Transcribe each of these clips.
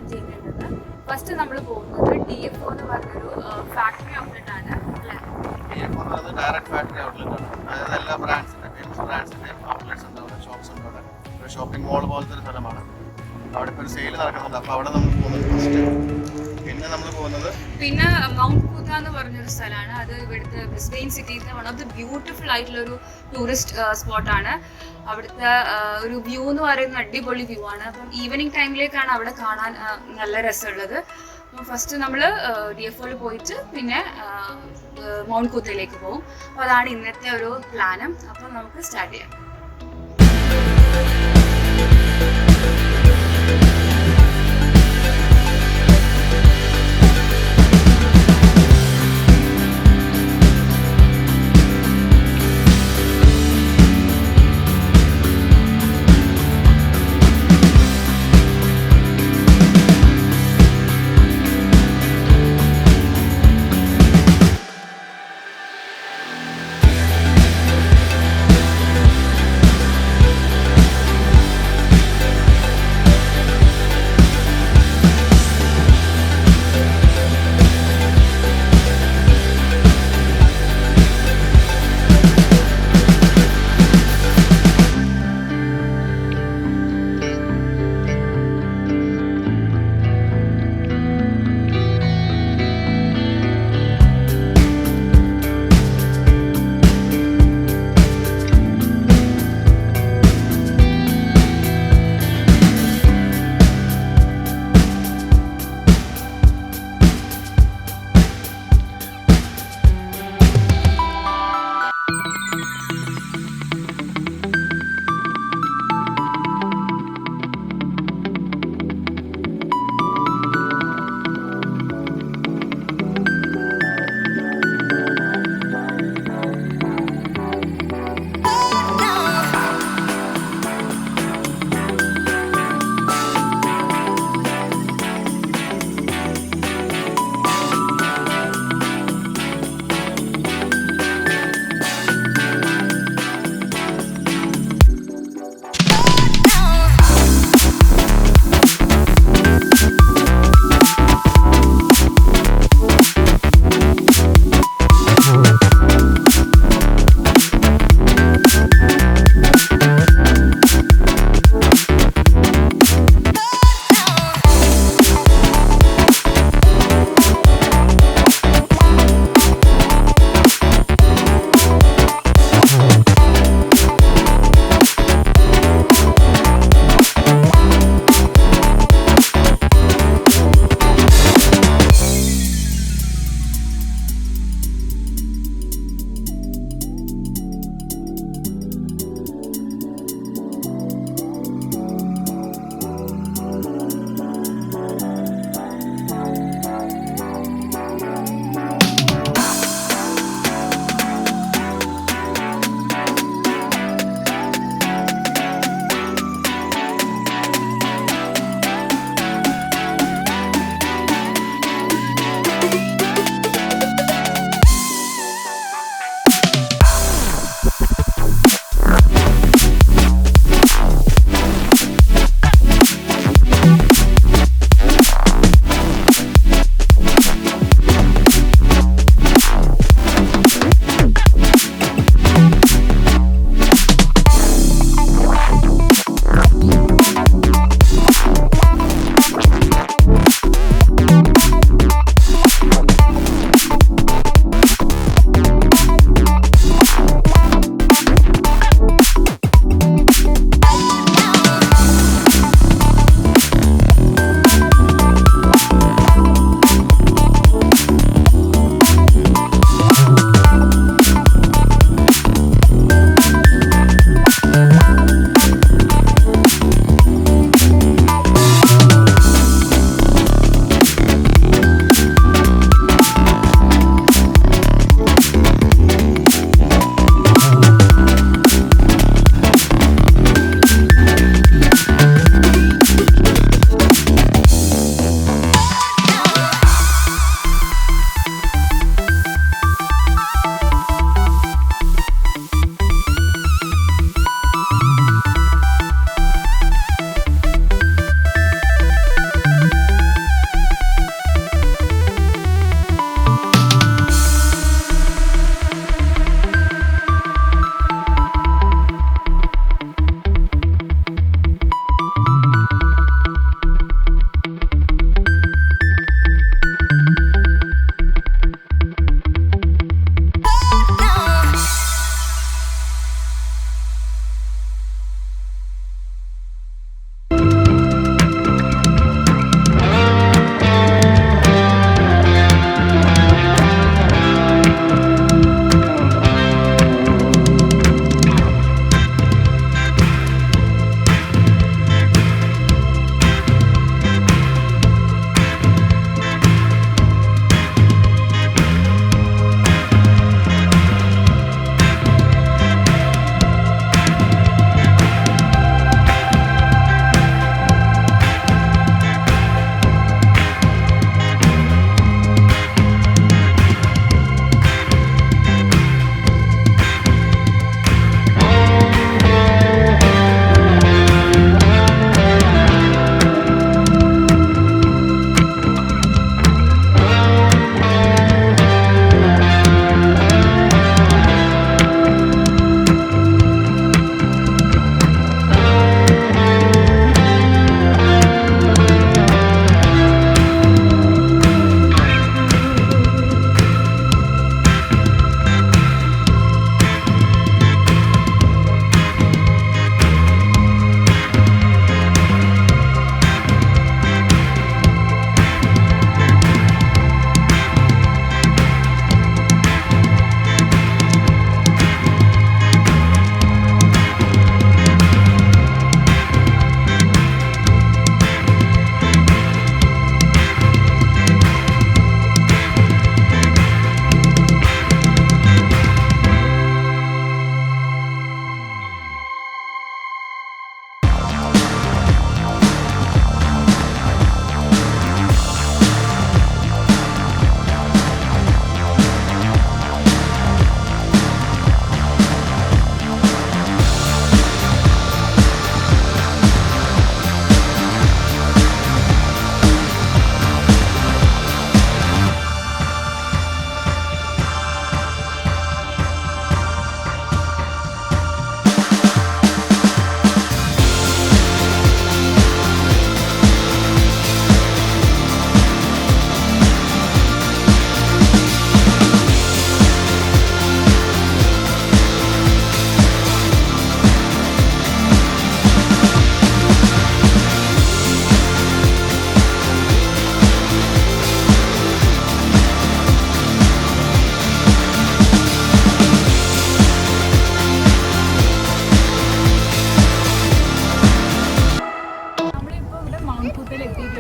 Plan ചെയ്യുന്നത്. First നമ്മൾ പോകുന്നത് DFO എന്ന് പറഞ്ഞൊരു ഫാക്ടറി ഔട്ട്ലെറ്റ് ആണ് അല്ലേ? DFO എന്ന് പറയുന്നത് ഡയറക്റ്റ് ഫാക്ടറി ഔട്ട്ലെറ്റ് ആണ്. അതായത് എല്ലാ ബ്രാൻഡ്സിന്റെ ഫേമസ് ബ്രാൻഡ്സിന്റെ ഔട്ട്ലെറ്റ്സ് ഉണ്ട്, അവിടെ ഷോപ്സ് ഉണ്ട്. അവിടെ ഒരു ഷോപ്പിംഗ് മോൾ പോലത്തെ ഒരു സ്ഥലമാണ്. അവിടെ ഇപ്പോൾ ഒരു സെയിൽ നടക്കുന്നുണ്ട്. അപ്പോൾ അവിടെ നമ്മൾ പോകുന്നത് ഫസ്റ്റ്. പിന്നെ Mt.Cootha എന്ന് പറഞ്ഞൊരു സ്ഥലമാണ്. അത് ഇവിടുത്തെ ബ്രിസ്ബെയിൻ സിറ്റിയിലെ വൺ ഓഫ് ദി ബ്യൂട്ടിഫുൾ ആയിട്ടുള്ളൊരു ടൂറിസ്റ്റ് സ്പോട്ടാണ്. അവിടുത്തെ ഒരു വ്യൂ എന്ന് പറയുന്നത് അടിപൊളി വ്യൂ ആണ്. അപ്പം ഈവനിങ് ടൈമിലേക്കാണ് അവിടെ കാണാൻ നല്ല രസമുള്ളത്. അപ്പം ഫസ്റ്റ് നമ്മൾ DFOയിൽ പോയിട്ട് പിന്നെ Mt.Coothaയിലേക്ക് പോകും. അപ്പോൾ അതാണ് ഇന്നത്തെ ഒരു പ്ലാന്. അപ്പം നമുക്ക് സ്റ്റാർട്ട് ചെയ്യാം.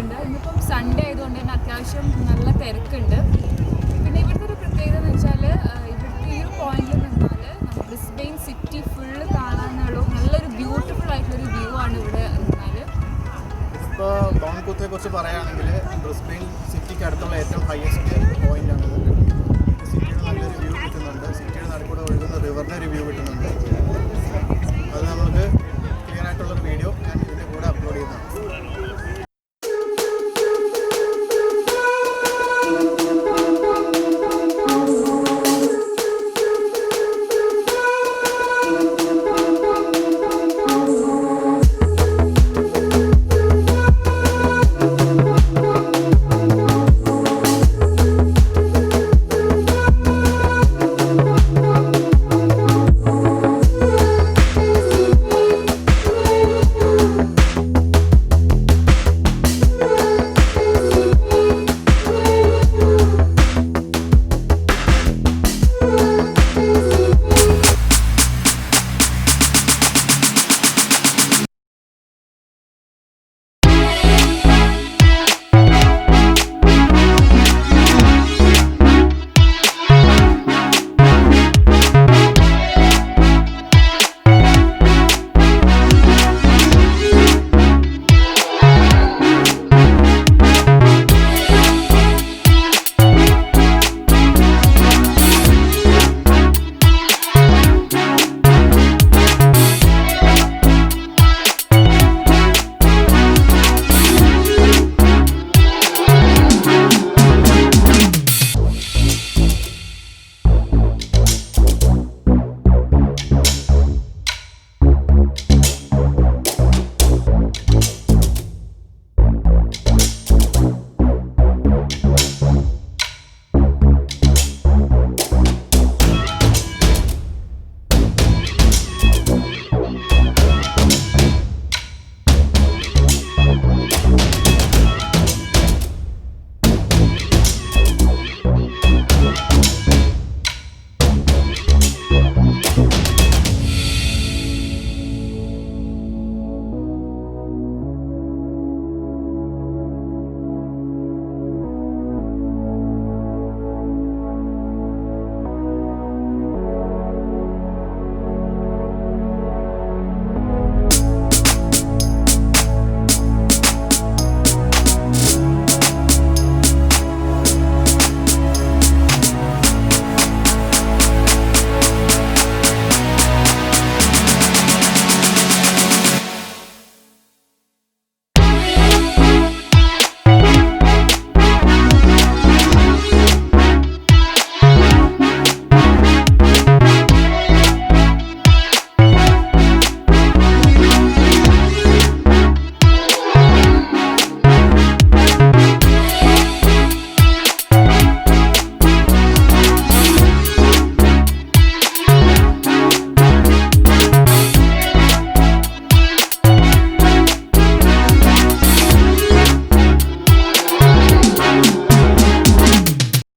ഉണ്ട്. ഇന്നിപ്പം സൺഡേ ആയതുകൊണ്ട് തന്നെ അത്യാവശ്യം നല്ല തിരക്കുണ്ട്. പിന്നെ ഇവിടുത്തെ ഒരു പ്രത്യേകത എന്ന് വെച്ചാൽ ഇവിടുത്തെ ഈ ഒരു പോയിന്റിൽ നിന്നാൽ നമ്മൾ ബ്രിസ്ബെയിൻ സിറ്റി ഫുള്ള് കാണാനുള്ള നല്ലൊരു ബ്യൂട്ടിഫുൾ ആയിട്ടുള്ളൊരു വ്യൂ ആണ് ഇവിടെ നിന്നാൽ. ഇപ്പോൾ Mt.Cootha കുറിച്ച് പറയുകയാണെങ്കിൽ ബ്രിസ്ബെയിൻ സിറ്റിക്ക് അടുത്തുള്ള ഏറ്റവും ഹയസ്റ്റ് പോയിന്റാണ്. സിറ്റിയുടെ നല്ലൊരു വ്യൂ കിട്ടുന്നുണ്ട്. സിറ്റിയുടെ നടുക്കൂടെ ഒഴുകുന്ന റിവറിൻ്റെ ഒരു വ്യൂ കിട്ടുന്നുണ്ട്. അത് നമുക്ക് ക്ലിയർ ആയിട്ടുള്ളൊരു വീഡിയോ ഞാൻ ഇതിൻ്റെ കൂടെ അപ്ലോഡ് ചെയ്യുന്നതാണ്.